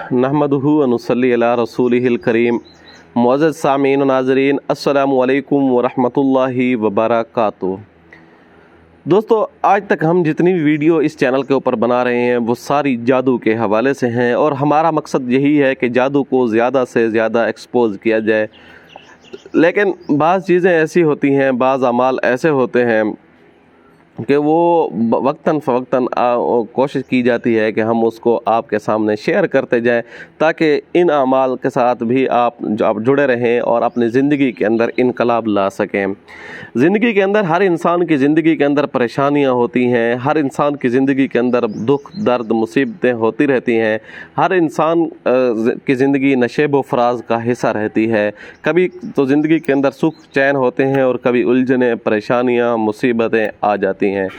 नहमदुहु व नुसल्ली अला रसूलिहिल करीम। मुअज़्ज़ज़ सामीन व नाज़रीन, अस्सलामु अलैकुम व रहमतुल्लाहि व बरकातुहू। दोस्तों, आज तक हम जितनी भी वीडियो इस चैनल के ऊपर बना रहे हैं वो सारी जादू के हवाले से हैं और हमारा मकसद यही है कि जादू को ज़्यादा से ज़्यादा एक्सपोज़ किया जाए। लेकिन बाज़ चीज़ें ऐसी होती हैं, बाज़ अमाल ऐसे होते हैं कि वो वक्तन फ़वक्तन कोशिश की जाती है कि हम उसको आपके सामने शेयर करते जाएं ताकि इन अमाल के साथ भी आप जुड़े रहें और अपनी ज़िंदगी के अंदर इनकलाब ला सकें। ज़िंदगी के अंदर हर इंसान की ज़िंदगी के अंदर परेशानियां होती हैं, हर इंसान की ज़िंदगी के अंदर दुख दर्द मुसीबतें होती रहती हैं। हर इंसान की ज़िंदगी नशेब व फराज का हिस्सा रहती है। कभी तो ज़िंदगी के अंदर सुख चैन होते हैं और कभी उलझने परेशानियां मुसीबतें आ जाती हैं।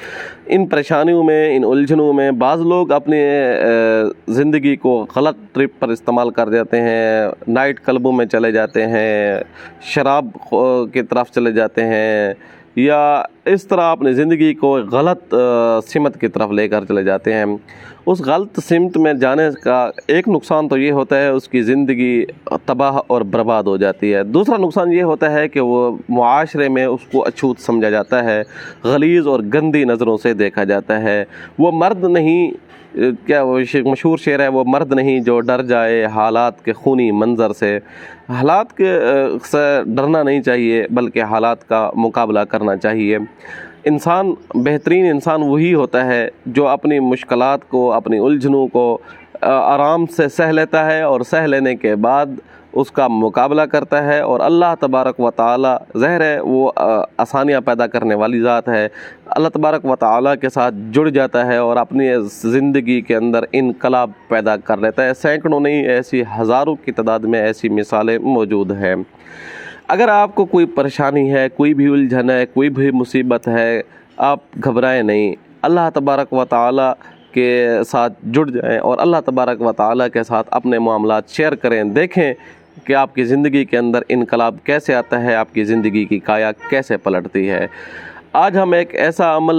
इन परेशानियों में, इन उलझनों में बाज़ लोग अपने ज़िंदगी को गलत ट्रिप पर इस्तेमाल कर जाते हैं, नाइट क्लबों में चले जाते हैं, शराब की तरफ चले जाते हैं या इस तरह अपनी ज़िंदगी को गलत सिमत की तरफ लेकर चले जाते हैं। उस गलत सिमत में जाने का एक नुकसान तो ये होता है उसकी ज़िंदगी तबाह और बर्बाद हो जाती है। दूसरा नुकसान ये होता है कि वो मुआशरे में उसको अछूत समझा जाता है, गलीज़ और गंदी नज़रों से देखा जाता है। वो मर्द नहीं, क्या वो मशहूर शेर है, वो मर्द नहीं जो डर जाए हालात के खूनी मंज़र से। हालात के से डरना नहीं चाहिए बल्कि हालात का मुकाबला करना चाहिए। इंसान, बेहतरीन इंसान वही होता है जो अपनी मुश्किलात को, अपनी उलझनों को आराम से सह लेता है और सह लेने के बाद उसका मुकाबला करता है और अल्लाह तबारक व ताला ज़ाहिर है वो आसानियाँ पैदा करने वाली ज़ात है। अल्लाह तबारक व ताला के साथ जुड़ जाता है और अपनी ज़िंदगी के अंदर इनकलाब पैदा कर लेता है। सैकड़ों नहीं, ऐसी हज़ारों की तादाद में ऐसी मिसालें मौजूद हैं। अगर आपको कोई परेशानी है, कोई भी उलझन है, कोई भी मुसीबत है, आप घबराएं नहीं। अल्लाह तबारक व ताला के साथ जुड़ जाएं और अल्लाह तबारक व ताला के साथ अपने मामलात शेयर करें। देखें कि आपकी ज़िंदगी के अंदर इनकलाब कैसे आता है, आपकी ज़िंदगी की काया कैसे पलटती है। आज हम एक ऐसा अमल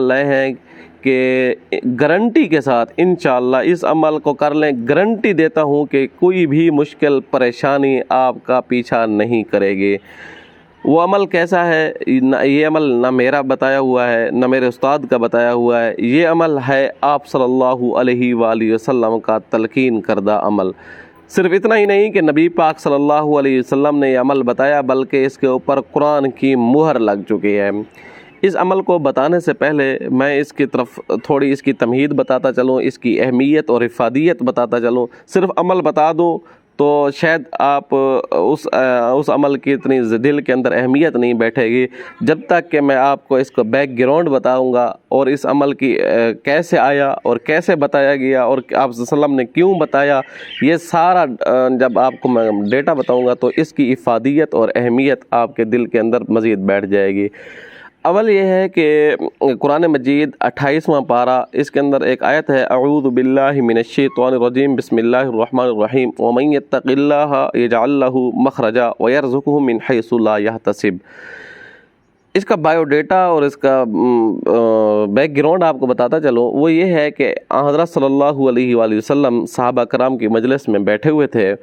लाए हैं कि गारंटी के साथ इंशाअल्लाह इस अमल को कर लें, गारंटी देता हूँ कि कोई भी मुश्किल परेशानी आपका पीछा नहीं करेगी। वो अमल कैसा है, ये अमल ना मेरा बताया हुआ है ना मेरे उस्ताद का बताया हुआ है। ये अमल है आप सल्लल्लाहु अलैहि वसल्लम का तलकीन करदा अमल। सिर्फ इतना ही नहीं कि नबी पाक सल्लल्लाहु अलैहि वसल्लम ने ये अमल बताया बल्कि इसके ऊपर कुरान की मुहर लग चुकी है। इस अमल को बताने से पहले मैं इसकी तरफ थोड़ी इसकी तमहीद बताता चलूँ, इसकी अहमियत और इफ़ादियत बताता चलूँ। सिर्फ अमल बता दूँ तो शायद आप उस अमल की इतनी दिल के अंदर अहमियत नहीं बैठेगी जब तक कि मैं आपको इसको बैकग्राउंड बताऊंगा और इस अमल की कैसे आया और कैसे बताया गया और आप सल्लम ने क्यों बताया, ये सारा जब आपको मैं डेटा बताऊंगा तो इसकी इफ़ादियत और अहमियत आपके दिल के अंदर मज़ीद बैठ जाएगी। अवल ये है कि कुरान मजीद 28वां पारा, इसके अंदर एक आयत है, अऊज़ु बिल्लाहि मिनश शैतानिर रजीम बिस्मिल्लाहिर रहमानिर रहीम व मन यत्तक़िल्लाहा यजअल लहू मख़रजा व यरज़ुक़हु मिन हैसु ला यहतसिब। इसका बायोडेटा और इसका बैकग्राउंड आपको बताता चलो। वो ये है कि हज़रत सल्लल्लाहु अलैहि वसल्लम सहाबा कराम की मजलिस में बैठे हुए थे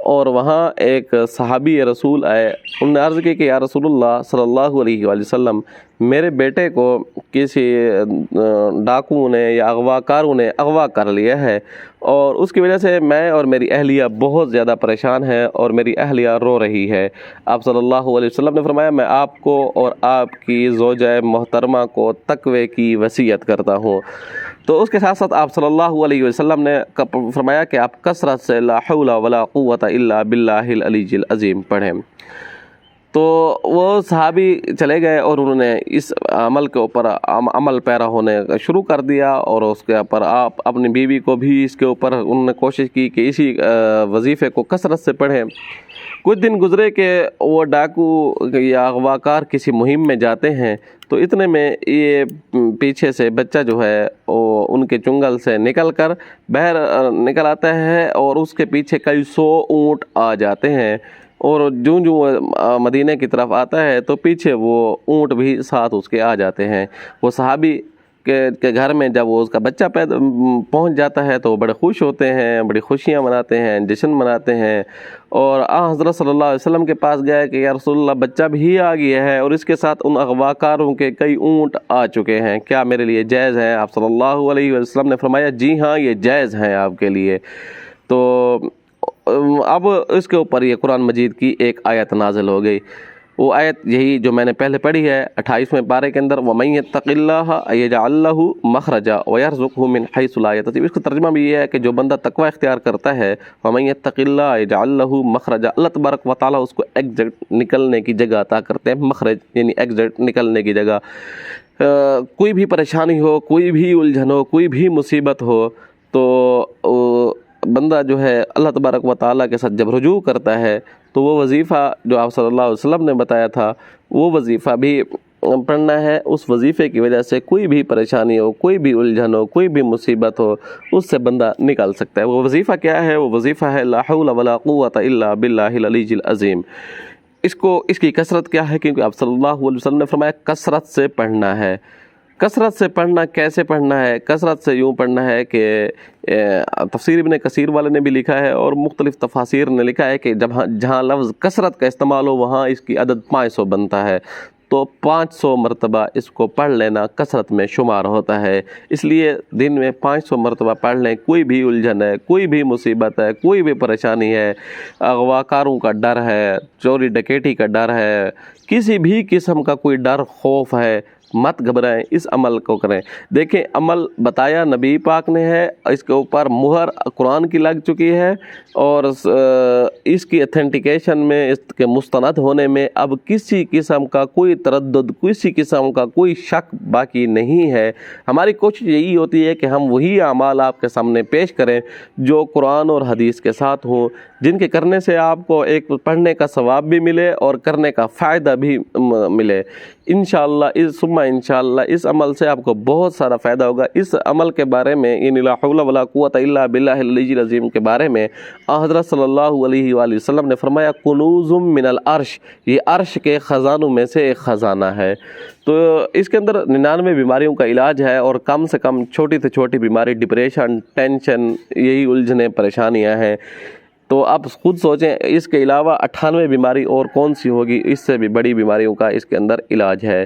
और वहाँ एक सहाबी रसूल आए। उन्होंने अर्ज़ की कि या रसूलुल्लाह सल्लल्लाहु अलैहि वसल्लम, मेरे बेटे को किसी डाकुओं ने या अगवाकारों ने अगवा कर लिया है और उसकी वजह से मैं और मेरी अहलिया बहुत ज़्यादा परेशान है और मेरी अहलिया रो रही है। आप सल्लल्लाहु अलैहि वसल्लम ने फरमाया, मैं आपको और आपकी ज़ौजा मोहतरमा को तक़वे की वसीयत करता हूँ। तो उसके साथ साथ आप सल्लल्लाहु अलैहि वसल्लम ने फरमाया कि आप कसरत से ला हौला वला कुव्वता इल्ला बिल्लाहिल अलीजिल अज़ीम पढ़ें। तो वो सहाबी चले गए और उन्होंने इस अमल के ऊपर अमल पैरा होने शुरू कर दिया और उसके ऊपर आप अपनी बीवी को भी इसके ऊपर उन्होंने कोशिश की कि इसी वजीफ़े को कसरत से पढ़ें। कुछ दिन गुजरे कि वो डाकू या अगवाकार किसी मुहिम में जाते हैं तो इतने में ये पीछे से बच्चा जो है वो उनके चुंगल से निकल कर बाहर निकल आता है और उसके पीछे कई 100 ऊँट आ जाते हैं और जूं जूं मदीने की तरफ आता है तो पीछे वो ऊँट भी साथ उसके आ जाते हैं। वो सहाबी کے گھر میں جب وہ اس کا بچہ پہنچ جاتا ہے تو وہ بڑے خوش ہوتے ہیں، بڑی خوشیاں مناتے ہیں، جشن مناتے ہیں، اور حضرت صلی اللہ علیہ وسلم کے پاس گئے کہ یا رسول اللہ بچہ بھی آ گیا ہے اور اس کے ساتھ ان اغوا کاروں کے کئی اونٹ آ چکے ہیں، کیا میرے لیے جائز ہے؟ آپ صلی اللہ علیہ وسلم نے فرمایا جی ہاں یہ جائز ہیں آپ کے لیے۔ تو اب اس کے اوپر یہ قرآن مجید کی ایک آیت نازل ہو گئی، وہ آیت یہی جو میں نے پہلے پڑھی ہے 28ویں پارے کے اندر، وَمَن يَتَّقِ اللَّهَ يَجْعَل لَّهُ مَخْرَجًا وَيَرْزُقْهُ مِنْ حَيْثُ لَا يَحْتَسِبُ۔ اس کا ترجمہ بھی یہ ہے کہ جو بندہ تقوی اختیار کرتا ہے، وَمَن يَتَّقِ اللَّهَ يَجْعَل لَّهُ مَخْرَجًا، اللہ تبارک و تعالیٰ اس کو ایگزیکٹ نکلنے کی جگہ عطا کرتے ہیں، مخرج یعنی ایگزیکٹ نکلنے کی جگہ۔ کوئی بھی پریشانی ہو، کوئی بھی الجھن ہو، کوئی بھی مصیبت ہو، تو بندہ جو ہے اللہ تبارک و تعالیٰ کے ساتھ جب رجوع کرتا ہے تو وہ وظیفہ جو آپ صلی اللہ علیہ وسلم نے بتایا تھا وہ وظیفہ بھی پڑھنا ہے۔ اس وظیفے کی وجہ سے کوئی بھی پریشانی ہو، کوئی بھی الجھن ہو، کوئی بھی مصیبت ہو، اس سے بندہ نکل سکتا ہے۔ وہ وظیفہ کیا ہے؟ وہ وظیفہ ہے لا حول ولا قوت الا باللہ العلی العظیم۔ اس کی کثرت کیا ہے؟ کیونکہ آپ صلی اللہ علیہ وسلم نے فرمایا کثرت سے پڑھنا ہے۔ کثرت سے پڑھنا کیسے پڑھنا ہے؟ کثرت سے یوں پڑھنا ہے کہ تفسیر ابن کثیر والے نے بھی لکھا ہے اور مختلف تفاسیر نے لکھا ہے کہ جہاں لفظ کثرت کا استعمال ہو وہاں اس کی عدد 500 بنتا ہے، تو 500 مرتبہ اس کو پڑھ لینا کثرت میں شمار ہوتا ہے۔ اس لیے دن میں 500 مرتبہ پڑھ لیں۔ کوئی بھی الجھن ہے، کوئی بھی مصیبت ہے، کوئی بھی پریشانی ہے، اغوا کاروں کا ڈر ہے، چوری ڈکیٹی کا ڈر ہے، کسی بھی قسم کا کوئی ڈر خوف ہے، مت گھبرائیں، اس عمل کو کریں۔ دیکھیں عمل بتایا نبی پاک نے ہے، اس کے اوپر مہر قرآن کی لگ چکی ہے، اور اس کی اتھینٹیکیشن میں، اس کے مستند ہونے میں اب کسی قسم کا کوئی تردد، کسی قسم کا کوئی شک باقی نہیں ہے۔ ہماری کوشش یہی ہوتی ہے کہ ہم وہی اعمال آپ کے سامنے پیش کریں جو قرآن اور حدیث کے ساتھ ہوں، جن کے کرنے سے آپ کو ایک پڑھنے کا ثواب بھی ملے اور کرنے کا فائدہ بھی ملے۔ انشاءاللہ انشاءاللہ اس عمل سے آپ کو بہت سارا فائدہ ہوگا۔ اس عمل کے بارے میں یعنی لا حول ولا قوت الا باللہ العلی العظیم کے بارے میں حضرت صلی اللہ علیہ وآلہ وسلم نے فرمایا کنوز من العرش، یہ عرش کے خزانوں میں سے ایک خزانہ ہے۔ تو اس کے اندر 99 بیماریوں کا علاج ہے، اور کم سے کم چھوٹی سے چھوٹی بیماری ڈپریشن، ٹینشن، یہی الجھنیں پریشانیاں ہیں۔ تو آپ خود سوچیں اس کے علاوہ 98 بیماری اور کون سی ہوگی؟ اس سے بھی بڑی بیماریوں کا اس کے اندر علاج ہے۔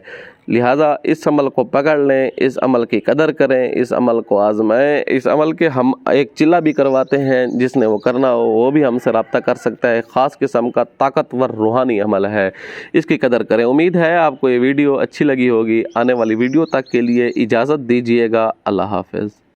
لہٰذا اس عمل کو پکڑ لیں، اس عمل کی قدر کریں، اس عمل کو آزمائیں۔ اس عمل کے ہم ایک چلہ بھی کرواتے ہیں، جس نے وہ کرنا ہو وہ بھی ہم سے رابطہ کر سکتا ہے۔ خاص قسم کا طاقتور روحانی عمل ہے، اس کی قدر کریں۔ امید ہے آپ کو یہ ویڈیو اچھی لگی ہوگی۔ آنے والی ویڈیو تک کے لیے اجازت دیجیے گا۔ اللہ حافظ۔